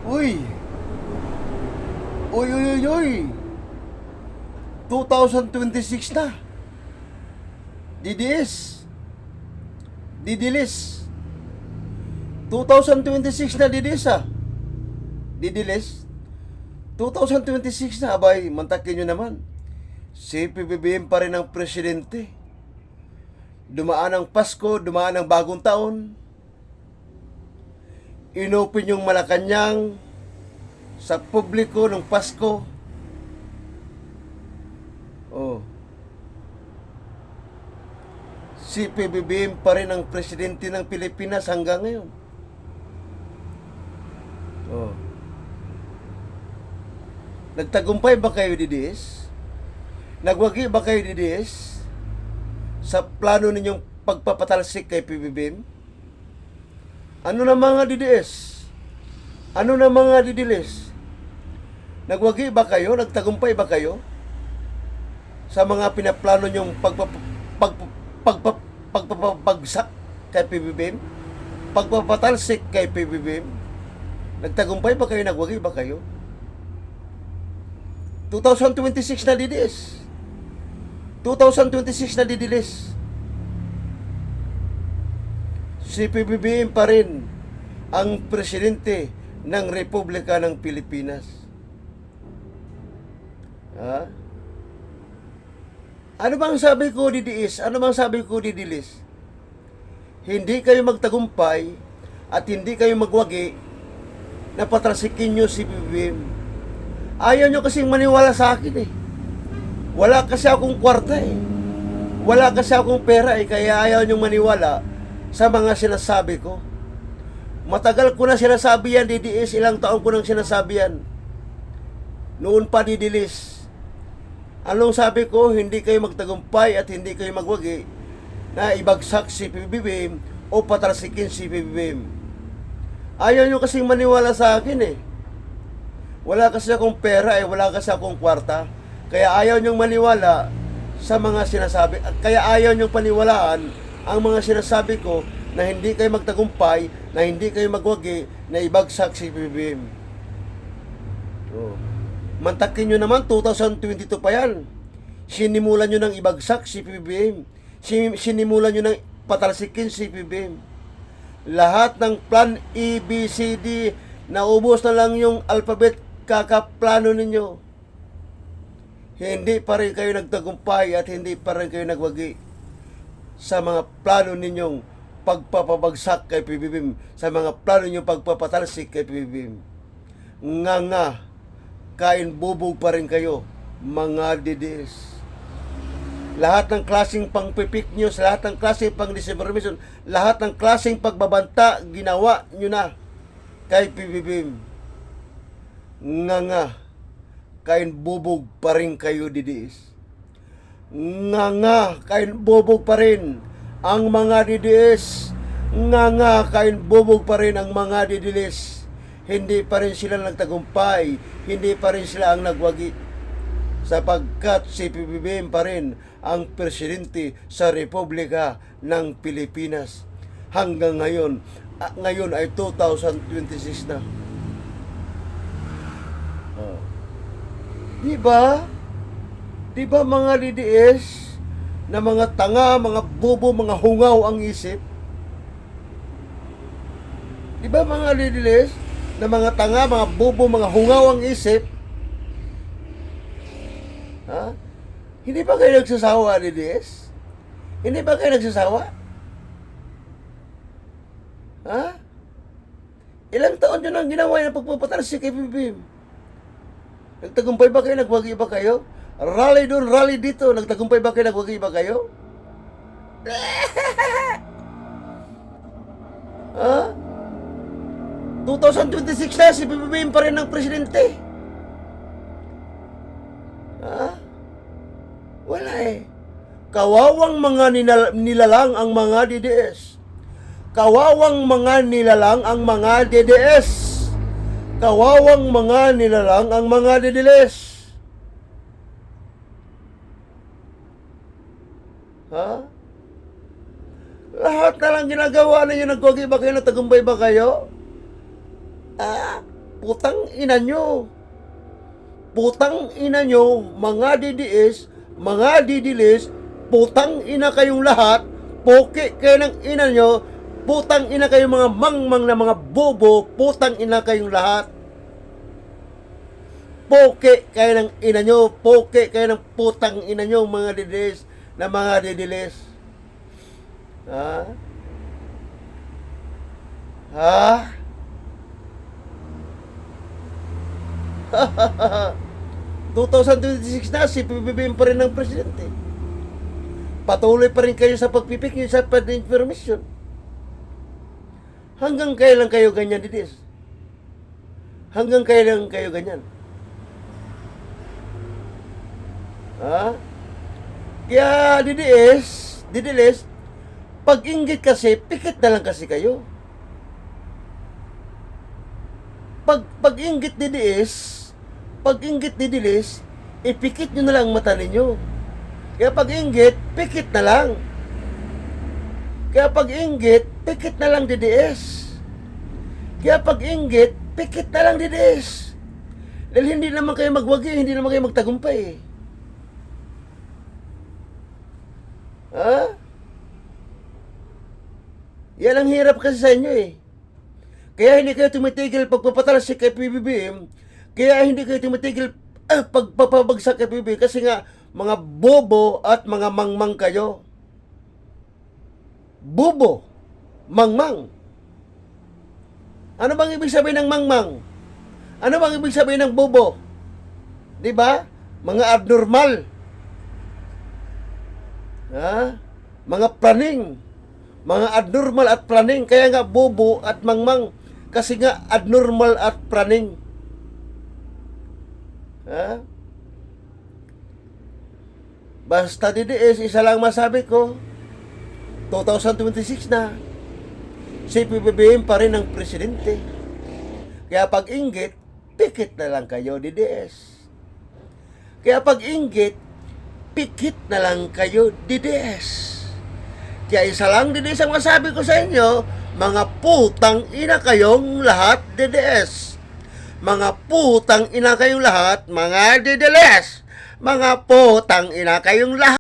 Uy! Uy, uy, uy, uy! 2026 na. DDS. Didilis. 2026 na DDS ah. Didilis. 2026 na. Abay, mantakin nyo naman. Si PBBM pa rin ang presidente. Dumaan ang Pasko, dumaan ang bagong taon. Inopen yung Malacanang sa publiko ng Pasko. Oh. Si PBBM pa rin ang presidente ng Pilipinas hanggang ngayon. Oh. Nagtagumpay ba kayo, DDS? Nagwagi ba kayo, DDS? Sa plano ninyong pagpapatalsik kay PBBM? Ano na mga DDS? Ano na mga DDS? Nagwagi ba kayo? Nagtagumpay ba kayo? Sa mga pinaplano nyong pagpapagsak kay PBBM? Pagpapatalsik kay PBBM? Nagtagumpay ba kayo? Nagwagi ba kayo? 2026 na DDS. 2026 na didilis. Si PBBM pa rin ang presidente ng Republika ng Pilipinas. Ha? Ano bang sabi ko, DDS? Ano bang sabi ko, didilis? Hindi kayo magtagumpay at hindi kayo magwagi na patrasikin nyo si PBBM. Ayaw nyo kasing maniwala sa akin eh. Wala kasi akong kwarta eh. Wala kasi akong pera eh. Kaya ayaw niyong maniwala sa mga sinasabi ko. Matagal ko na sinasabi yan, DDS. Ilang taon ko nang sinasabi yan. Noon pa, didilis. Anong sabi ko? Hindi kayo magtagumpay at hindi kayo magwagi na ibagsak si PBBM o patrasikin si PBBM. Ayaw niyo kasing maniwala sa akin eh. Wala kasi akong pera eh. Wala kasi akong kwarta. Kaya ayaw niyong maniwala sa mga sinasabi. Kaya ayaw niyong paniwalaan ang mga sinasabi ko na hindi kayo magtagumpay, na hindi kayo magwagi, na ibagsak si PBBM. Oh. Mantakin nyo naman, 2022 pa yan. Sinimulan nyo ng ibagsak si PBBM. Sinimulan nyo ng patalsikin si PBBM. Lahat ng plan A, B, C, D, naubos na lang yung alphabet kakaplano ninyo. Hindi pa rin kayo nagtagumpay at hindi pa rin kayo nagwagi sa mga plano ninyong pagpapabagsak kay PBBM, sa mga plano ninyong pagpapatalsik kay PBBM. Nga, kain bubog pa rin kayo, mga DDS. Lahat ng klaseng pang-fake news, lahat ng klaseng pang-disinformation, lahat ng klaseng pagbabanta, ginawa nyo na kay PBBM. Nga, kain bubog pa rin kayo, DDS. Nga, kain bubog pa rin ang mga DDS. Nga, kain bubog pa rin ang mga DDS. Hindi pa rin sila nagtagumpay. Hindi pa rin sila ang nagwagi. Sapagkat si PBBM pa rin ang presidente sa Republika ng Pilipinas. Hanggang ngayon. Ngayon ay 2026 na. Diba? Diba mga DDS na mga tanga, mga bobo, mga hungaw ang isip? Diba mga DDS na mga tanga, mga bobo, mga hungaw ang isip? Ha? Hindi ba kayo nagsasawa, DDS? Hindi ba kayo nagsasawa? Ha? Ilang taon nyo nang ginawa yung pagpapatalsik kay PBBM? Nagtagumpay ba kayo? Nagwagi ba kayo? Rally doon, rally dito. Nagtagumpay ba kayo? Nagwagi ba kayo? Ha? 2026 na, si PBBM pa rin ang presidente. Ha? Wala eh. Kawawang mga nilalang ang mga DDS. Kawawang mga nilalang ang mga DDS. Kawawang mga nilalang ang mga didiles. Ha? Lahat na lang ginagawa ninyo, nagwagi ba kayo, nagtagumpay ba kayo? Ha? Putang ina nyo. Putang ina nyo, mga DDS, mga didilis, putang ina kayong lahat, poke kayo ng ina nyo, putang ina kayong mga mangmang na mga bobo, putang ina kayong lahat. Poke kayo ng ina nyo, poke kayo ng putang ina nyo, mga didilis, na mga didilis. Ha? Ha? 2026 na, si PBBM pa rin ang presidente. Patuloy pa rin kayo sa pagpipik sa pag-information. Hanggang kailan kayo ganyan, Didis? Hanggang kailan kayo ganyan? Ha? Kaya, Didilis, pag-inggit kasi, pikit na lang kasi kayo. Pag-inggit Didilis, ipikit nyo na lang mata ninyo. Kaya pag-inggit, pikit na lang. Kaya pag-inggit, pikit na lang DDS. Kaya pag-inggit, pikit na lang DDS. Dahil hindi naman kayo magwagi, hindi naman kayo magtagumpay. Ha? Yan ang hirap kasi sa inyo eh. Kaya hindi kayo tumitigil pagpapatalas kay PBBM. Kaya hindi kayo tumitigil pagpapabagsak kay PBBM. Kasi nga, mga bobo at mga mangmang kayo. Bobo. Mangmang. Ano bang ibig sabihin ng mangmang? Ano bang ibig sabihin ng bobo? Diba? Mga abnormal. Ha? Mga praning. Mga abnormal at praning. Kaya nga bobo at mangmang. Kasi nga abnormal at praning. Ha? Basta DDS, isa lang masabi ko, 2026 na, si PBBM pa rin ang presidente. Kaya pag inggit, pikit na lang kayo, DDS. Kaya pag inggit, pikit na lang kayo, DDS. Kaya isa lang, DDS, ang masabi ko sa inyo, mga putang ina kayong lahat, DDS. Mga putang ina kayong lahat, mga DDS. Mga putang ina kayong lahat.